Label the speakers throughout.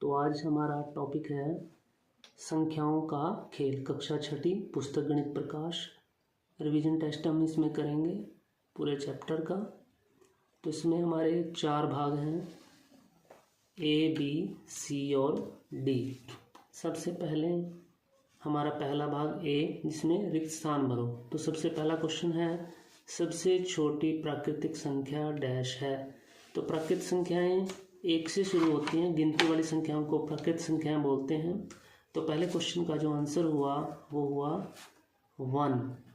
Speaker 1: तो आज हमारा टॉपिक है संख्याओं का खेल, कक्षा छठी, पुस्तक गणित प्रकाश। रिवीजन टेस्ट हम इसमें करेंगे पूरे चैप्टर का। तो इसमें हमारे 4 भाग हैं, ए, बी, सी और डी। सबसे पहले हमारा पहला भाग ए, जिसमें रिक्त स्थान भरो। तो सबसे पहला क्वेश्चन है, सबसे छोटी प्राकृतिक संख्या डैश है। तो प्राकृतिक संख्याएं 1 से शुरू होती हैं, गिनती वाली संख्याओं को प्राकृतिक संख्याएं बोलते हैं। तो पहले क्वेश्चन का जो आंसर हुआ वो हुआ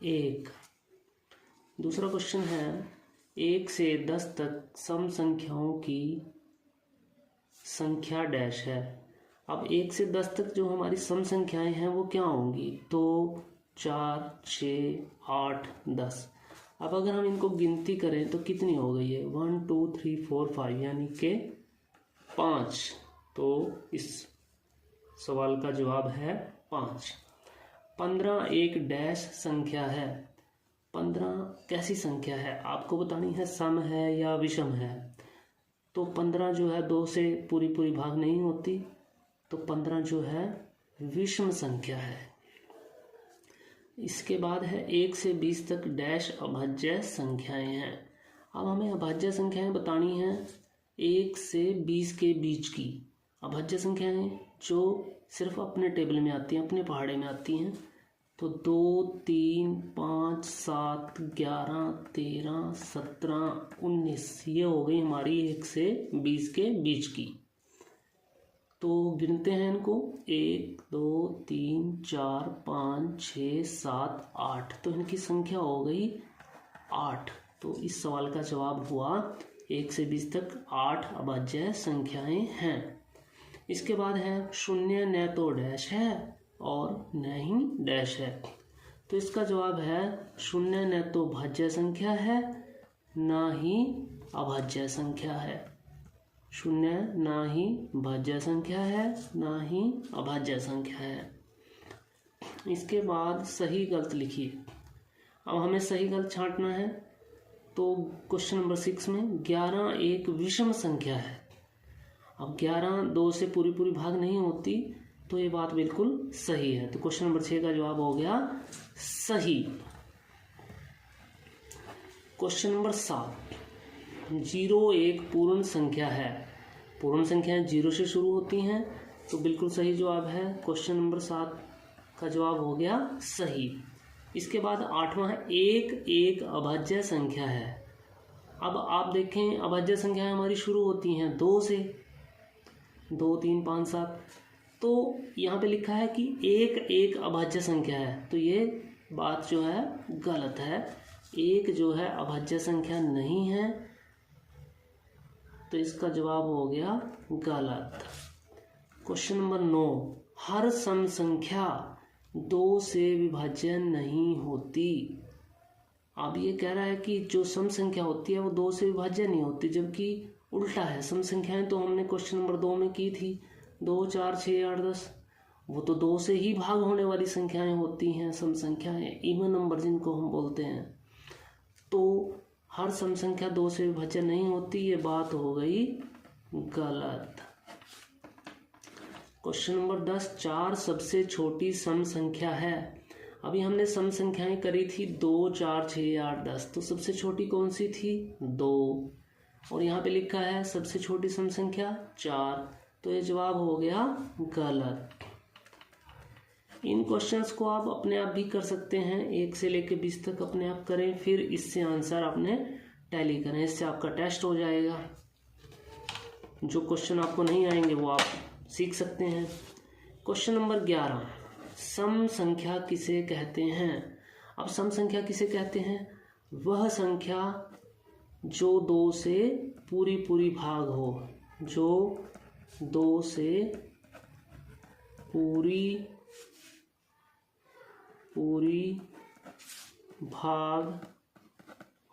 Speaker 1: 1। दूसरा क्वेश्चन है, 1 से 10 तक सम संख्याओं की संख्या डैश है। अब 1 से 10 तक जो हमारी सम संख्याएं हैं वो क्या होंगी? तो 4, 6, 8, 10। अब अगर हम इनको गिनती करें तो कितनी हो गई है? 1, 2, 3, 4, 5 यानी कि 5। तो इस सवाल का जवाब है 5। 15 एक डैश संख्या है। 15 कैसी संख्या है आपको बतानी है, सम है या विषम है। तो 15 जो है 2 से पूरी भाग नहीं होती, तो 15 जो है विषम संख्या है। इसके बाद है 1 से 20 तक डैश अभाज्य संख्याएं हैं। अब हमें अभाज्य संख्याएं बतानी हैं 1 से 20 के बीच की अभाज्य संख्याएं जो सिर्फ अपने टेबल में आती हैं, अपने पहाड़े में आती हैं। तो 2, 3, 5, 7, 11, 13, 17, 19 ये हो गई हमारी 1 से 20 के बीच की। तो गिनते हैं इनको, 1, 2, 3, 4, 5, 6, 7, 8। तो इनकी संख्या हो गई 8। तो इस सवाल का जवाब हुआ 1 से 20 तक 8 अभाज्य संख्याएं हैं। इसके बाद है 0 न तो डैश है और न ही डैश है। तो इसका जवाब है 0 न तो भाज्य संख्या है ना ही अभाज्य संख्या है। 0 ना ही भाज्य संख्या है ना ही अभाज्य संख्या है। इसके बाद सही गलत लिखिए। अब हमें सही गलत छांटना है। तो क्वेश्चन नंबर 6 में 11 एक विषम संख्या है। अब 11 2 से पूरी भाग नहीं होती, तो ये बात बिल्कुल सही है। तो क्वेश्चन नंबर 6 का जवाब हो गया सही। क्वेश्चन नंबर 7, 0 एक पूर्ण संख्या है। पूर्ण संख्याएं 0 से शुरू होती हैं, तो बिल्कुल सही जवाब है। क्वेश्चन नंबर 7 का जवाब हो गया सही। इसके बाद 8वां है 1 एक अभाज्य संख्या है। अब आप देखें अभाज्य संख्याएं हमारी शुरू होती हैं 2 से, 2, 3, 5, 7। तो यहाँ पे लिखा है कि 1 एक अभाज्य संख्या है, तो ये बात जो है गलत है। 1 जो है अभाज्य संख्या नहीं है, तो इसका जवाब हो गया गलत। क्वेश्चन नंबर 9, हर सम संख्या 2 से विभाज्य नहीं होती। अब ये कह रहा है कि जो सम संख्या होती है वो 2 से विभाज्य नहीं होती, जबकि उल्टा है। सम संख्याएं तो हमने क्वेश्चन नंबर 2 में की थी, 2, 4, 6, 8, 10। वो तो 2 से ही भाग होने वाली संख्याएं होती हैं, सम संख्याएं, इवन नंबर जिनको हम बोलते हैं। तो हर सम संख्या 2 से विभाज्य नहीं होती, ये बात हो गई गलत। क्वेश्चन नंबर 10, 4 सबसे छोटी सम संख्या है। अभी हमने सम संख्याएं करी थी 2, 4, 6, 8, 10। तो सबसे छोटी कौन सी थी? 2। और यहाँ पे लिखा है सबसे छोटी सम संख्या 4। तो ये जवाब हो गया गलत। इन क्वेश्चंस को आप अपने आप भी कर सकते हैं, 1 से लेकर 20 तक अपने आप करें, फिर इससे आंसर आपने टैली करें। इससे आपका टेस्ट हो जाएगा। जो क्वेश्चन आपको नहीं आएंगे वो आप सीख सकते हैं। क्वेश्चन नंबर 11, सम संख्या किसे कहते हैं? अब सम संख्या किसे कहते हैं? वह संख्या जो 2 से पूरी भाग हो, जो 2 से पूरी भाग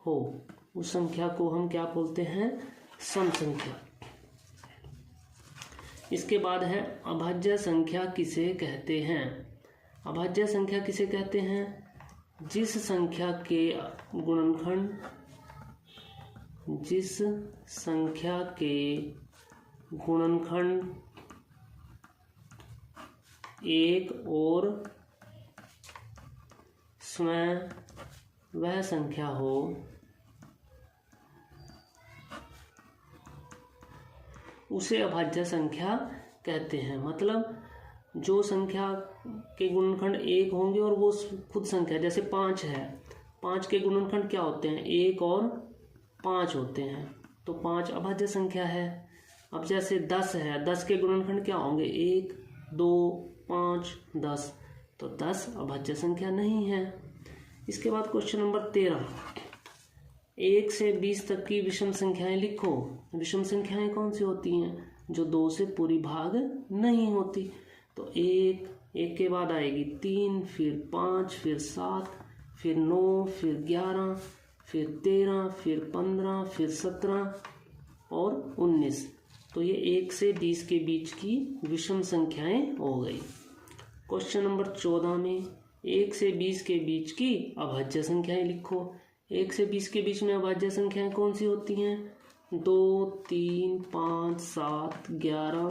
Speaker 1: हो, उस संख्या को हम क्या बोलते हैं? सम संख्या। इसके बाद है अभाज्य संख्या किसे कहते हैं? अभाज्य संख्या किसे कहते हैं? जिस संख्या के गुणनखंड एक और स्वयं वह संख्या हो उसे अभाज्य संख्या कहते हैं। मतलब जो संख्या के गुणनखंड एक होंगे और वो खुद संख्या, जैसे 5 है, 5 के गुणनखंड क्या होते हैं, 1 और 5 होते हैं, तो 5 अभाज्य संख्या है। अब जैसे 10 है, 10 के गुणनखंड क्या होंगे, 1 2 5 10, तो 10 अभाज्य संख्या नहीं है। इसके बाद क्वेश्चन नंबर 13, 1 से 20 तक की विषम संख्याएं लिखो। विषम संख्याएं कौन सी होती हैं, जो 2 से पूरी भाग नहीं होती। तो 1 के बाद आएगी 3, फिर 5, फिर 7, फिर 9, फिर 11, फिर 13, फिर 15, फिर 17 और 19। तो ये 1 से 20 के बीच की विषम संख्याएं हो गई। क्वेश्चन नंबर 14 में 1 से 20 के बीच की अभाज्य संख्याएं लिखो। 1 से 20 के बीच में अभाज्य संख्याएं कौन सी होती हैं, 2 3 5 7 11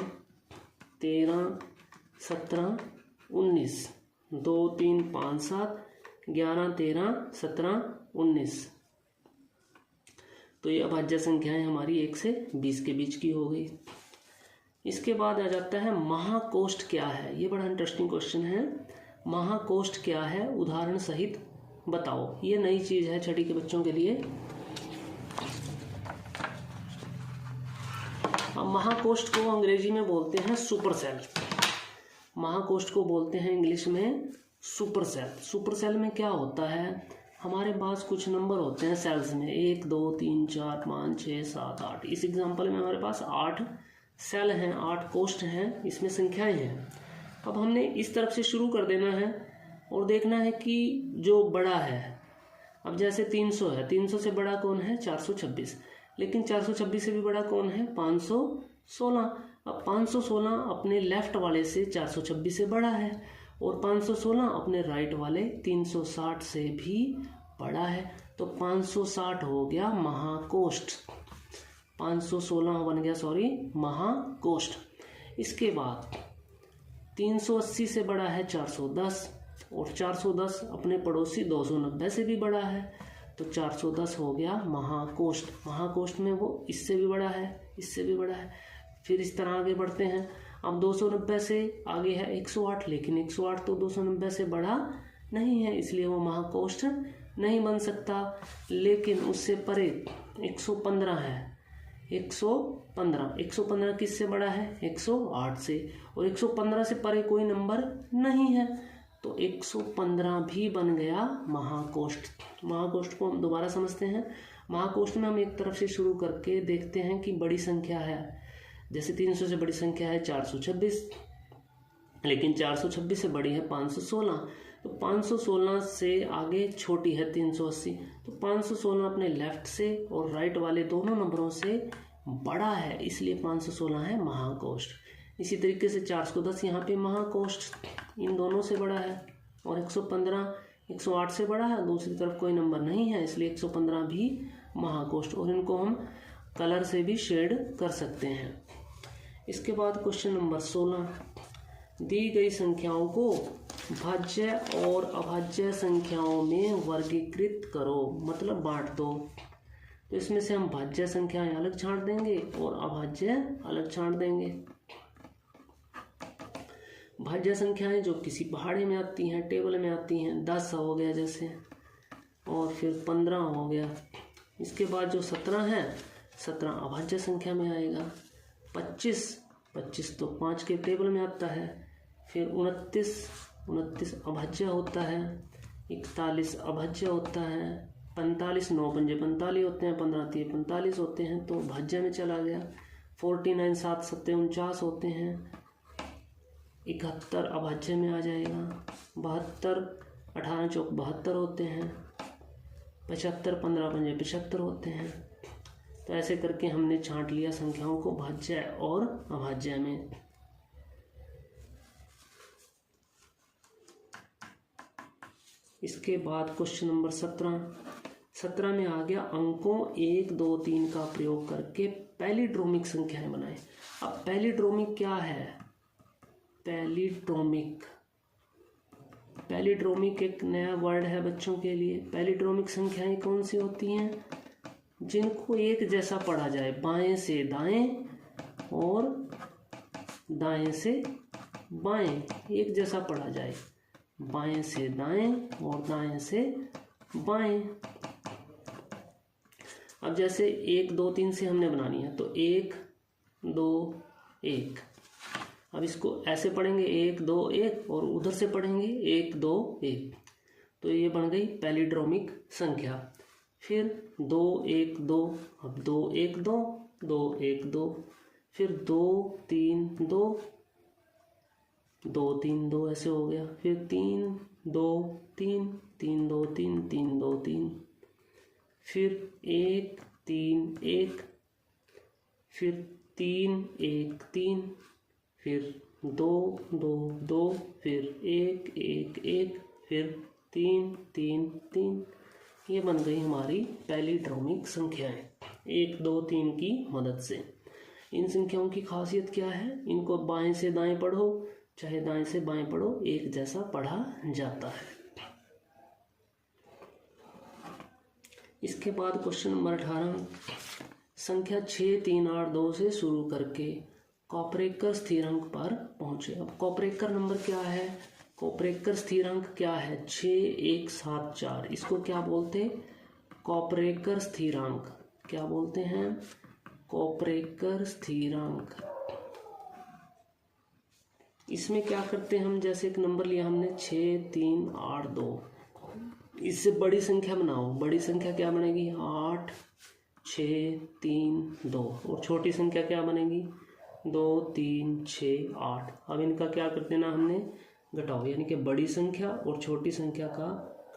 Speaker 1: 13 17 19, 2 3 5 7 11 13 17 19। तो ये अभाज्य संख्याएं हमारी 1 से 20 के बीच की हो गई। इसके बाद आ जाता है महाकोष्ठ क्या है। ये बड़ा इंटरेस्टिंग क्वेश्चन है। महाकोष्ठ क्या है, उदाहरण सहित बताओ। ये नई चीज है छठी के बच्चों के लिए। महाकोष्ठ को अंग्रेजी में बोलते हैं सुपर सेल। महाकोष्ठ को बोलते हैं इंग्लिश में सुपर सेल। सुपर सेल में क्या होता है, हमारे पास कुछ नंबर होते हैं सेल्स में, 1 2 3 4 5 6 7 8। इस एग्जांपल में हमारे पास 8 सेल हैं, 8 कोष्ठ हैं, इसमें संख्याएं हैं। अब हमने इस तरफ से शुरू कर देना है और देखना है कि जो बड़ा है, अब जैसे 300 है, 300 से बड़ा कौन है, 426। लेकिन 426 से भी बड़ा कौन है, 516। अब 516 अपने लेफ्ट वाले से 426 से बड़ा है और 516 अपने राइट वाले 360 से भी बड़ा है। तो 560 हो गया महाकोष्ठ, 516 बन गया महाकोष्ठ। इसके बाद 380 से बड़ा है 410 और 410 अपने पड़ोसी 290 से भी बड़ा है, तो 410 हो गया महाकोष्ठ। महाकोष्ठ में वो इससे भी बड़ा है, इससे भी बड़ा है। फिर इस तरह आगे बढ़ते हैं। अब 290 से आगे है 108, लेकिन 108 तो 290 से बड़ा नहीं है, इसलिए वो महाकोष्ठ नहीं बन सकता। लेकिन उससे परे 115 है, 115 किससे बड़ा है, 108 से, और 115 से परे कोई नंबर नहीं है, तो 115 भी बन गया महाकोष्ठ। महाकोष्ठ को हम दोबारा समझते हैं। महाकोष्ठ में हम एक तरफ से शुरू करके देखते हैं कि बड़ी संख्या है, जैसे 300 से बड़ी संख्या है 426, लेकिन 426 से बड़ी है 516, तो 516 से आगे छोटी है 380, तो 516 अपने लेफ्ट से और राइट वाले दोनों नंबरों से बड़ा है, इसलिए 516 है महाकोष्ठ। इसी तरीके से 410 यहाँ पे महाकोष्ठ इन दोनों से बड़ा है, और 115 108 से बड़ा है, दूसरी तरफ कोई नंबर नहीं है, इसलिए 115 भी महाकोष्ठ। और इनको हम कलर से भी शेड कर सकते हैं। इसके बाद क्वेश्चन नंबर 16, दी गई संख्याओं को भाज्य और अभाज्य संख्याओं में वर्गीकृत करो, मतलब बांट दो। तो इसमें से हम भाज्य संख्याएं अलग छांट देंगे और अभाज्य अलग छांट देंगे। भाज्य संख्याएं जो किसी पहाड़े में आती हैं, टेबल में आती हैं, 10 हो गया जैसे, और फिर 15 हो गया। इसके बाद जो 17 है, 17 अभाज्य संख्या में आएगा। 25 तो 5 के टेबल में आता है। फिर 29 अभाज्य होता है। 41 अभाज्य होता है। 45 9 पंजे 45 होते हैं, 15 3 45 होते हैं, तो भाज्य में चला गया। 49 7 7 49 होते हैं। 71 अभाज्य में आ जाएगा। 72 18 चौक 72 होते हैं। 75 15 पंजे 75 होते हैं। तो ऐसे करके हमने छांट लिया संख्याओं को भाज्य और अभाज्य में। इसके बाद क्वेश्चन नंबर 17 में आ गया अंकों 1 2 3 का प्रयोग करके पैलिड्रोमिक संख्याएं बनाएं। अब पैलिड्रोमिक क्या है? पैलिड्रोमिक। पैलिड्रोमिक एक नया वर्ड है बच्चों के लिए। पैलिड्रोमिक संख्याएं कौन सी होती हैं? जिनको एक जैसा पढ़ा जाए, बाएं से दाएं और दाएं से बाएं, एक जैसा पढ़ा जाए, बाएं से दाएं और दाएं से बाएं। अब जैसे 1 2 3 से हमने बनानी है, तो 1 2 1। अब इसको ऐसे पढ़ेंगे 1 2 1, और उधर से पढ़ेंगे 1 2 1, तो ये बन गई पैलिड्रोमिक संख्या। फिर 2 1 2, अब 2 1 2 2 1 2, फिर 2 3 2 2 3 2, ऐसे हो गया। फिर 3 2 3 3 2 3 3 2 3, फिर 1 3 1, फिर 3 1 3, फिर 2 2 2, फिर 1 1 1, फिर 3 3 3। ये बन गई हमारी पैलिड्रोमिक संख्याएं 1 2 3 की मदद से। इन संख्याओं की खासियत क्या है? इनको बाएं से दाएं पढ़ो चाहे दाएं से बाएं पढ़ो, एक जैसा पढ़ा जाता है। इसके बाद क्वेश्चन नंबर 18, संख्या 6 3 8 2 से शुरू करके कॉपरेकर स्थिरांक पर पहुंचे। अब कॉपरेकर नंबर क्या है? कॉपरेकर स्थिरांक क्या है? 6 1 7 4। इसको क्या बोलते हैं? कॉपरेकर स्थिरांक। क्या बोलते हैं? कॉपरेकर स्थिरांक। इसमें क्या करते हैं हम? जैसे एक नंबर लिया हमने 6 3 8 2, इससे बड़ी संख्या बनाओ। बड़ी संख्या क्या बनेगी? 8 6 3 2, और छोटी संख्या क्या बनेगी? 2 3 6 8। अब इनका क्या कर देना हमने? घटाओ, यानी कि बड़ी संख्या और छोटी संख्या का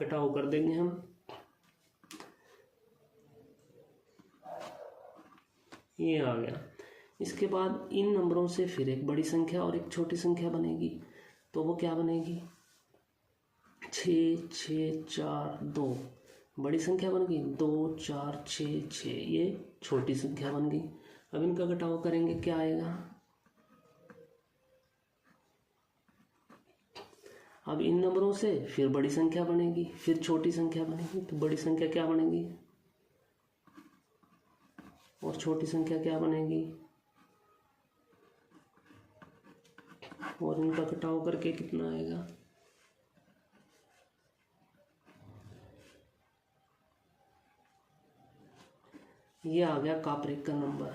Speaker 1: घटाव कर देंगे हम। ये आ गया। इसके बाद इन नंबरों से फिर एक बड़ी संख्या और एक छोटी संख्या बनेगी, तो वो क्या बनेगी? 6 6 4 2, बड़ी संख्या बन गई। 2 4 6 6, ये छोटी संख्या बन गई। अब इनका घटाव करेंगे, क्या आएगा? अब इन नंबरों से फिर बड़ी संख्या बनेगी, फिर छोटी संख्या बनेगी, तो बड़ी संख्या क्या बनेगी और छोटी संख्या क्या बनेगी, और इनका घटाव करके कितना आएगा? ये आ गया कॉपरेकर नंबर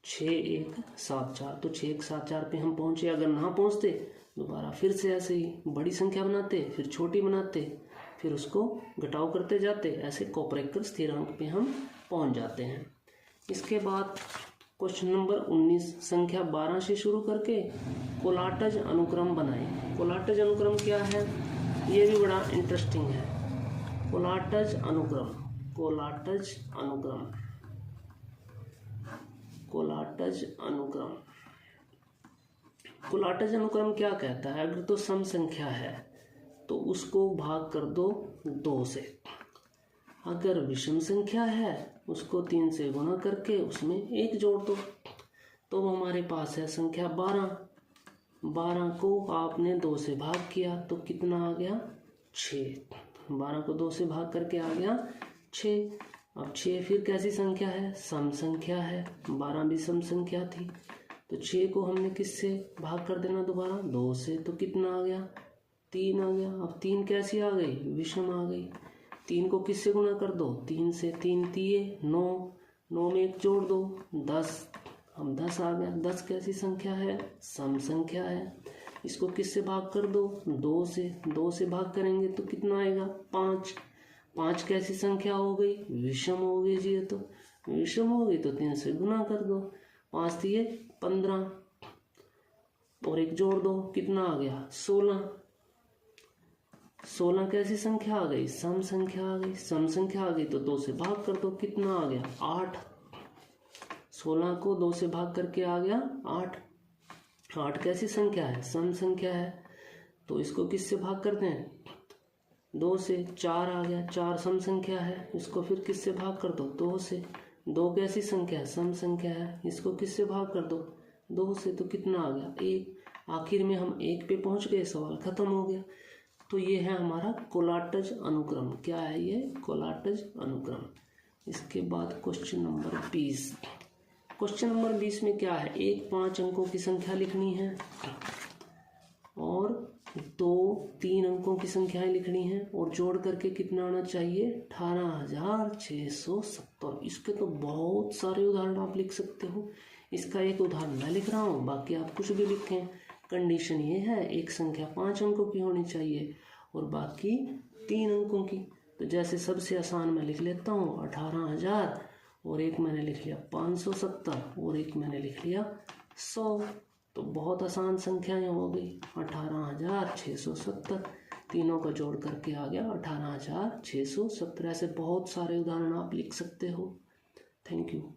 Speaker 1: 6 1 7 4। तो 6 1 7 4 पे हम पहुंचे। अगर ना पहुंचते दोबारा फिर से ऐसे ही बड़ी संख्या बनाते, फिर छोटी बनाते, फिर उसको घटाव करते जाते, ऐसे कॉपरेकर स्थिरांक पे हम पहुंच जाते हैं। इसके बाद क्वेश्चन नंबर 19, संख्या 12 से शुरू करके कोलाटज अनुक्रम बनाएं। कोलाटज अनुक्रम क्या है? ये भी बड़ा इंटरेस्टिंग है। कोलाटज अनुक्रम, कोलाटज अनुक्रम, कोलाटज अनुक्रम। कोलाटज अनुक्रम क्या कहता है? अगर तो सम संख्या है तो उसको भाग कर दो 2 से। अगर विषम संख्या है उसको 3 से गुणा करके उसमें 1 जोड़ दो। तो वो हमारे पास है संख्या 12। 12 को आपने 2 से भाग किया तो कितना आ गया? 6। 12 को 2 से भाग करके आ गया 6। अब 6 फिर कैसी संख्या है? सम संख्या है। 12 भी सम संख्या थी, तो 6 को हमने किससे भाग कर देना? दोबारा 2 से। तो कितना आ गया? 3 आ गया। अब 3 कैसी आ गई? विषम आ गई। 3 को किससे गुणा कर दो? 3 से। 3 तिये 9, 9 में 1 जोड़ दो 10। अब 10 आ गया। 10 कैसी संख्या है? सम संख्या है। इसको किससे भाग कर दो? 2 से। 2 से भाग करेंगे तो कितना आएगा? 5। 5 कैसी संख्या हो गई? विषम हो गई जी। ये तो विषम हो गई तो 3 से गुणा कर दो। 5 दिए 15 और 1 जोड़ दो, कितना आ गया? 16। 16 कैसी संख्या आ गई? सम संख्या आ गई। सम संख्या आ गई तो 2 से भाग कर दो, कितना आ गया? 8। 16 को 2 से भाग करके आ गया 8। 8 कैसी संख्या है? सम संख्या है। तो इसको किससे भाग करते हैं? 2 से। 4 आ गया। 4 सम संख्या है। इसको फिर किससे भाग कर दो? 2 से। 2 कैसी संख्या है? सम संख्या है। इसको किससे भाग कर दो? 2 से तो कितना आ गया 1। आखिर में हम 1 पे पहुंच गए, सवाल खत्म हो गया। तो ये है हमारा कोलाटज अनुक्रम। क्या है ये? कोलाटज अनुक्रम। इसके बाद क्वेश्चन नंबर 20। क्वेश्चन नंबर 20 में क्या है? 1 5 अंकों की संख्या लिखनी है और 2 3 अंकों की संख्याएं लिखनी है और जोड़ करके कितना आना चाहिए? 18,670। इसके तो बहुत सारे उदाहरण आप लिख सकते हो। इसका एक उदाहरण मैं लिख रहा हूँ, बाकी आप कुछ भी लिखें। कंडीशन ये है, एक संख्या 5 अंकों की होनी चाहिए और बाकी 3 अंकों की। तो जैसे सबसे आसान मैं लिख लेता हूँ 18,000 और एक मैंने लिख लिया 570 और एक मैंने लिख लिया 100। तो बहुत आसान संख्याएं हो गई। 18,670 तीनों का जोड़ करके आ गया 18,670। ऐसे बहुत सारे उदाहरण आप लिख सकते हो। Thank you.